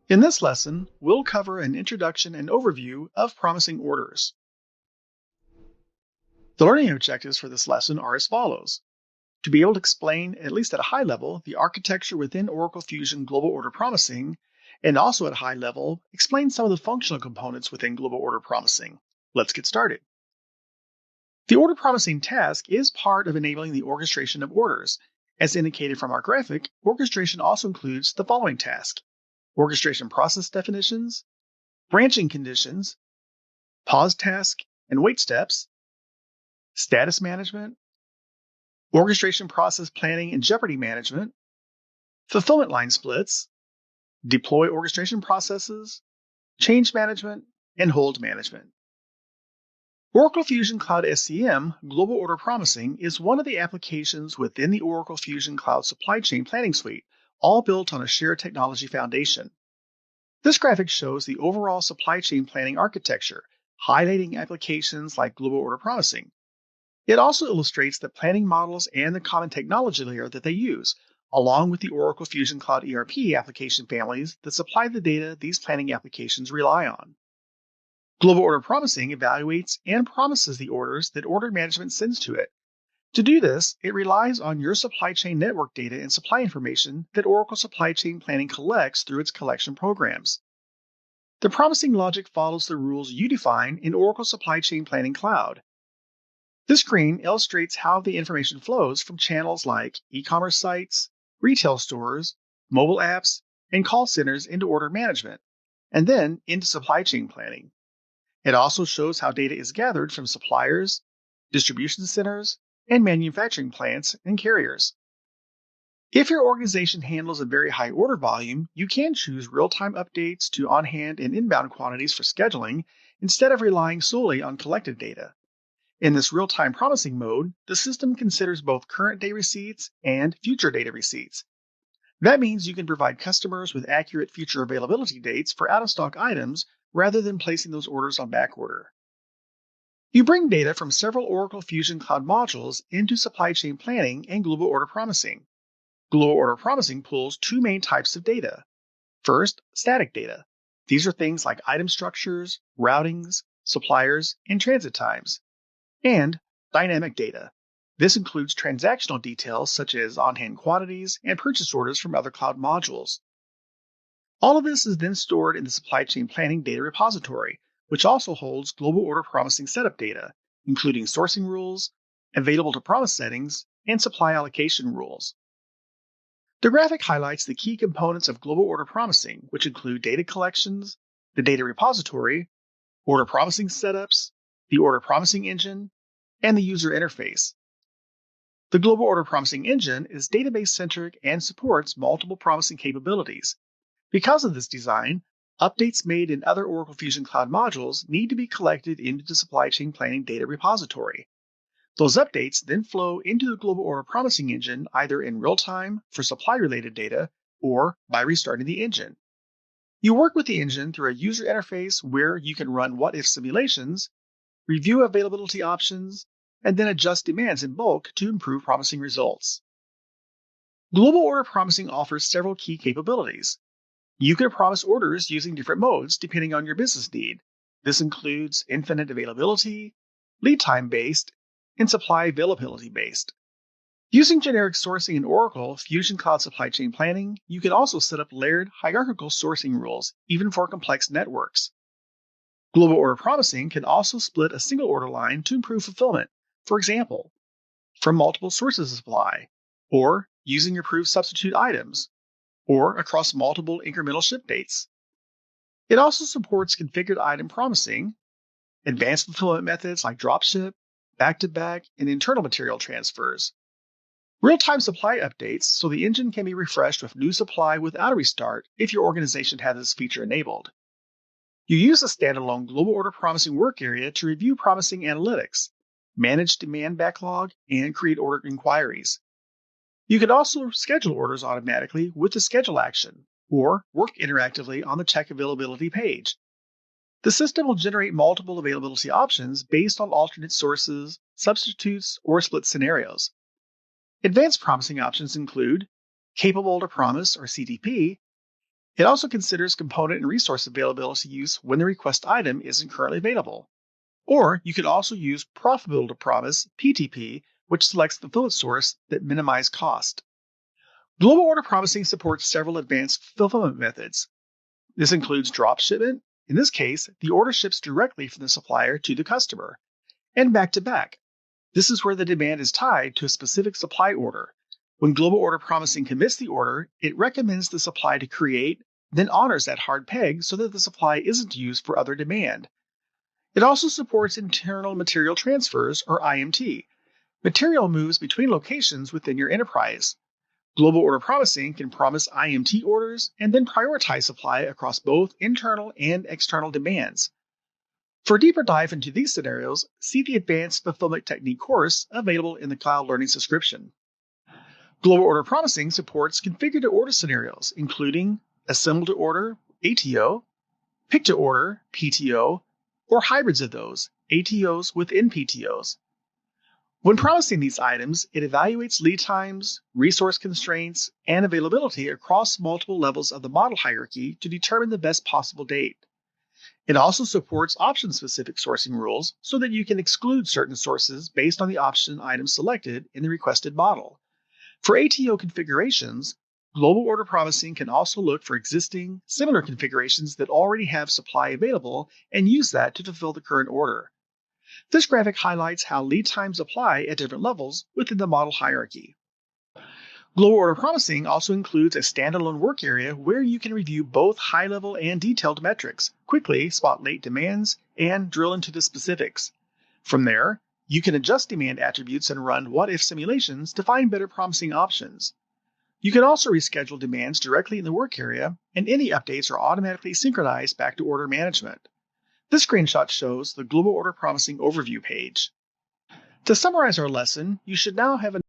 In this lesson, we'll cover an introduction and overview of promising orders. The learning objectives for this lesson are as follows. To be able to explain, at least at a high level, the architecture within Oracle Fusion Global Order Promising, and also at a high level, explain some of the functional components within Global Order Promising. Let's get started. The order promising task is part of enabling the orchestration of orders. As indicated from our graphic, orchestration also includes the following tasks: orchestration process definitions, branching conditions, pause task and wait steps, status management, orchestration process planning and jeopardy management, fulfillment line splits, deploy orchestration processes, change management, and hold management. Oracle Fusion Cloud SCM Global Order Promising is one of the applications within the Oracle Fusion Cloud Supply Chain Planning Suite, all built on a shared technology foundation. This graphic shows the overall supply chain planning architecture, highlighting applications like Global Order Promising. It also illustrates the planning models and the common technology layer that they use, along with the Oracle Fusion Cloud ERP application families that supply the data these planning applications rely on. Global Order Promising evaluates and promises the orders that order management sends to it. To do this, it relies on your supply chain network data and supply information that Oracle Supply Chain Planning collects through its collection programs. The promising logic follows the rules you define in Oracle Supply Chain Planning Cloud. This screen illustrates how the information flows from channels like e-commerce sites, retail stores, mobile apps, and call centers into order management, and then into supply chain planning. It also shows how data is gathered from suppliers, distribution centers, and manufacturing plants and carriers. If your organization handles a very high order volume, you can choose real-time updates to on-hand and inbound quantities for scheduling instead of relying solely on collected data. In this real-time promising mode, the system considers both current day receipts and future data receipts. That means you can provide customers with accurate future availability dates for out-of-stock items rather than placing those orders on backorder. You bring data from several Oracle Fusion Cloud modules into supply chain planning and Global Order Promising. Global Order Promising pulls two main types of data. First, static data. These are things like item structures, routings, suppliers, and transit times. And dynamic data. This includes transactional details such as on-hand quantities and purchase orders from other cloud modules. All of this is then stored in the Supply Chain Planning Data Repository, which also holds Global Order Promising setup data, including sourcing rules, available to promise settings, and supply allocation rules. The graphic highlights the key components of Global Order Promising, which include data collections, the data repository, order promising setups, the order promising engine, and the user interface. The Global Order Promising engine is database-centric and supports multiple promising capabilities. Because of this design, updates made in other Oracle Fusion Cloud modules need to be collected into the Supply Chain Planning Data Repository. Those updates then flow into the Global Order Promising engine either in real time for supply-related data or by restarting the engine. You work with the engine through a user interface where you can run what-if simulations, review availability options, and then adjust demands in bulk to improve promising results. Global Order Promising offers several key capabilities. You can promise orders using different modes depending on your business need. This includes infinite availability, lead time based, and supply availability based. Using generic sourcing in Oracle Fusion Cloud Supply Chain Planning, you can also set up layered hierarchical sourcing rules, even for complex networks. Global Order Promising can also split a single order line to improve fulfillment, for example, from multiple sources of supply, or using approved substitute items, or across multiple incremental ship dates. It also supports configured item promising, advanced fulfillment methods like dropship, back-to-back, and internal material transfers. Real-time supply updates so the engine can be refreshed with new supply without a restart if your organization has this feature enabled. You use the standalone Global Order Promising work area to review promising analytics, manage demand backlog, and create order inquiries. You can also schedule orders automatically with the schedule action, or work interactively on the check availability page. The system will generate multiple availability options based on alternate sources, substitutes, or split scenarios. Advanced promising options include Capable to Promise, or CTP, It also considers component and resource availability use when the request item isn't currently available. Or you could also use Profitable to Promise (PTP), which selects the fulfillment source that minimize cost. Global order promising supports several advanced fulfillment methods. This includes drop shipment. In this case, the order ships directly from the supplier to the customer. And back to back. This is where the demand is tied to a specific supply order. When global order promising commits the order, it recommends the supply to create, then honors that hard peg so that the supply isn't used for other demand. It also supports internal material transfers, or IMT. Material moves between locations within your enterprise. Global order promising can promise IMT orders and then prioritize supply across both internal and external demands. For a deeper dive into these scenarios, see the Advanced Fulfillment Technique course available in the Cloud Learning subscription. Global order promising supports configure-to-order scenarios, including assemble-to-order, ATO, pick-to-order, PTO, or hybrids of those, ATOs within PTOs. When promising these items, it evaluates lead times, resource constraints, and availability across multiple levels of the model hierarchy to determine the best possible date. It also supports option-specific sourcing rules so that you can exclude certain sources based on the option item selected in the requested model. For ATO configurations, global order promising can also look for existing, similar configurations that already have supply available and use that to fulfill the current order. This graphic highlights how lead times apply at different levels within the model hierarchy. Global order promising also includes a standalone work area where you can review both high-level and detailed metrics, quickly spot late demands, and drill into the specifics. From there, you can adjust demand attributes and run what-if simulations to find better promising options. You can also reschedule demands directly in the work area, and any updates are automatically synchronized back to order management. This screenshot shows the Global Order Promising Overview page. To summarize our lesson, you should now have a